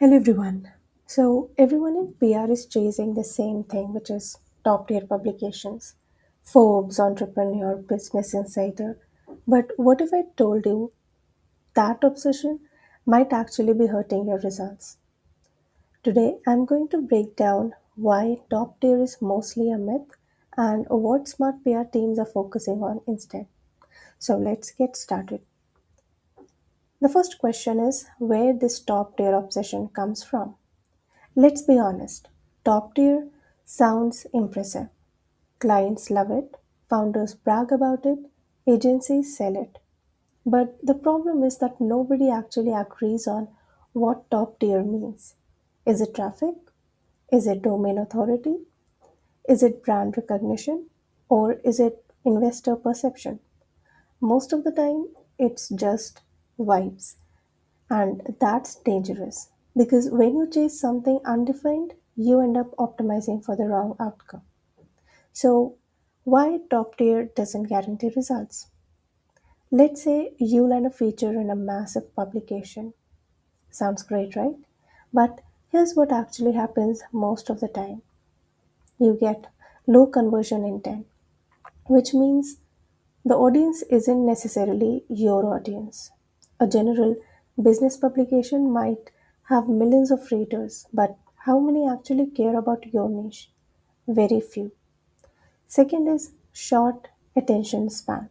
Hello everyone. So everyone in PR is chasing the same thing, which is top tier publications, Forbes, Entrepreneur, Business Insider. But what if I told you that obsession might actually be hurting your results? Today I'm going to break down why top tier is mostly a myth and what smart PR teams are focusing on instead. So let's get started. The first question is where this top tier obsession comes from. Let's be honest, top tier sounds impressive. Clients love it, founders brag about it, agencies sell it. But the problem is that nobody actually agrees on what top tier means. Is it traffic? Is it domain authority? Is it brand recognition? Or is it investor perception? Most of the time, it's just vibes. And that's dangerous because when you chase something undefined, you end up optimizing for the wrong outcome. So, why top tier doesn't guarantee results? Let's say you land a feature in a massive publication. Sounds great, right? But here's what actually happens most of the time you get low conversion intent, which means the audience isn't necessarily your audience. A general business publication might have millions of readers, but how many actually care about your niche? Very few. Second is short attention span.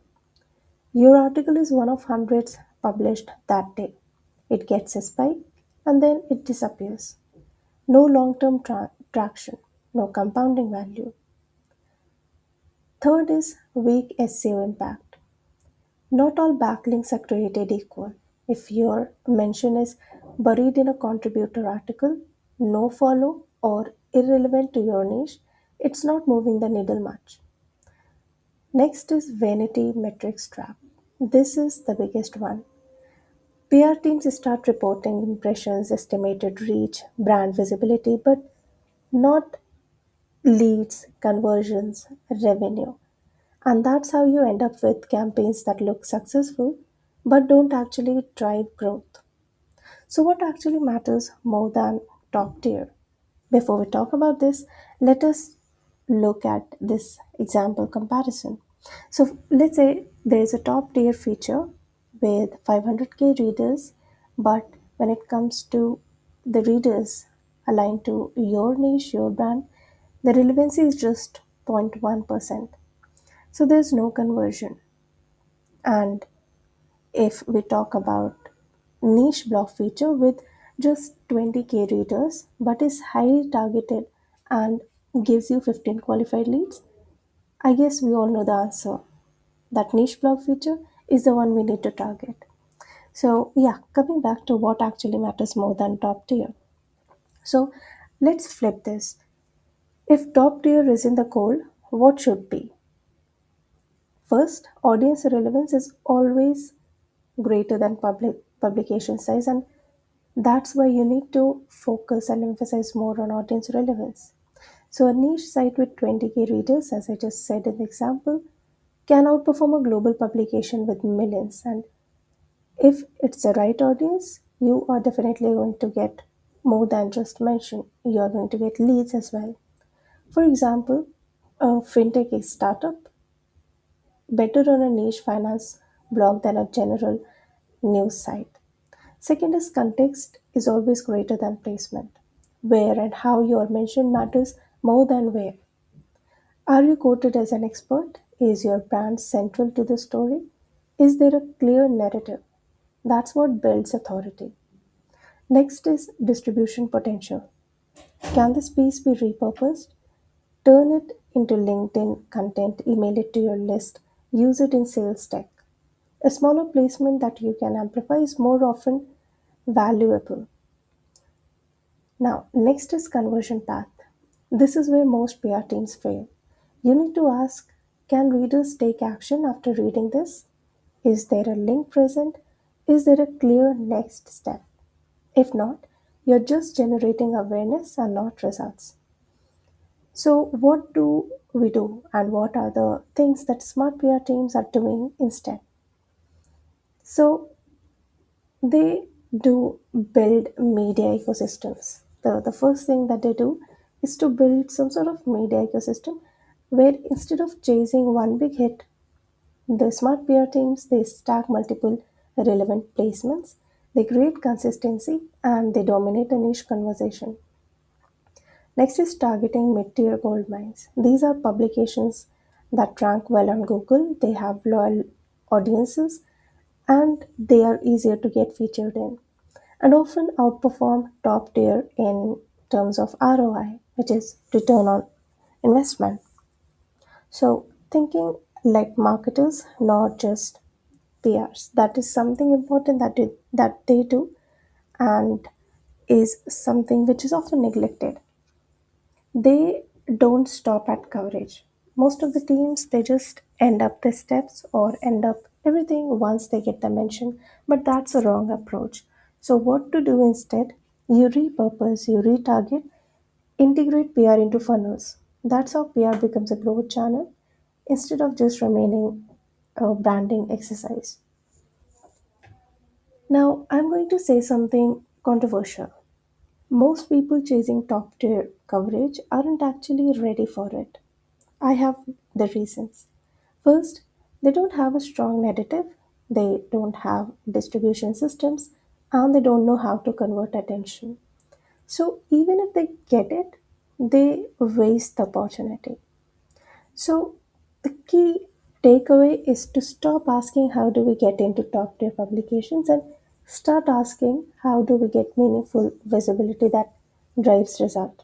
Your article is one of hundreds published that day. It gets a spike and then it disappears. No long term traction, no compounding value. Third is weak SEO impact. Not all backlinks are created equal. If your mention is buried in a contributor article, no follow, or irrelevant to your niche, it's not moving the needle much. Next is vanity metrics trap. This is the biggest one. PR teams start reporting impressions, estimated reach, brand visibility, but not leads, conversions, revenue. And that's how you end up with campaigns that look successful but don't actually drive growth. So, what actually matters more than top tier? Before we talk about this, let us look at this example comparison. So, let's say there is a top tier feature with 500k readers, but when it comes to the readers aligned to your niche, your brand, the relevancy is just 0.1%. So there's no conversion. And if we talk about niche blog feature with just 20k readers but is highly targeted and gives you 15 qualified leads, I guess we all know the answer. That niche blog feature is the one we need to target. So, yeah, coming back to what actually matters more than top tier. So, let's flip this. If top tier is in the goal, what should be? First, audience relevance is always greater than publication size, and that's why you need to focus and emphasize more on audience relevance. So a niche site with 20k readers, as I just said in the example, can outperform a global publication with millions, and if it's the right audience, you are definitely going to get more than just mention. You are going to get leads as well. For example, a fintech startup better run a niche finance blog than a general news site. Second is context is always greater than placement. Where and how you are mentioned matters more than where. Are you quoted as an expert? Is your brand central to the story? Is there a clear narrative? That's what builds authority. Next is distribution potential. Can this piece be repurposed? Turn it into LinkedIn content, email it to your list, use it in sales tech. A smaller placement that you can amplify is more often valuable. Now, next is conversion path. This is where most PR teams fail. You need to ask, can readers take action after reading this? Is there a link present? Is there a clear next step? If not, you're just generating awareness and not results. So, what do we do, and what are the things that smart PR teams are doing instead? So, they do build media ecosystems. The first thing that they do is to build some sort of media ecosystem where instead of chasing one big hit, the smart PR teams they stack multiple relevant placements, they create consistency and they dominate a niche conversation. Next is targeting mid-tier gold mines. These are publications that rank well on Google, they have loyal audiences, and they are easier to get featured in, and often outperform top tier in terms of ROI, which is return on investment. So, thinking like marketers, not just PRs. That is something important that they do and is something which is often neglected. They don't stop at coverage. Most of the teams they just end up the steps or end up everything once they get the mention, but that's a wrong approach. So what to do instead? You repurpose, you retarget, integrate PR into funnels. That's how PR becomes a growth channel instead of just remaining a branding exercise. Now, I'm going to say something controversial. Most people chasing top tier coverage aren't actually ready for it. I have the reasons. First, they don't have a strong narrative, they don't have distribution systems, and they don't know how to convert attention. So, even if they get it, they waste the opportunity. So, the key takeaway is to stop asking how do we get into top tier publications and start asking how do we get meaningful visibility that drives result.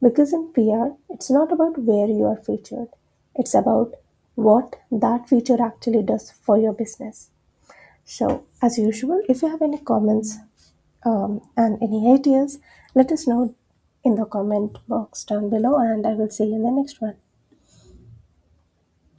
Because in PR, it's not about where you are featured, it's about what that feature actually does for your business. So, as usual, if you have any comments and any ideas, let us know in the comment box down below, and I will see you in the next one.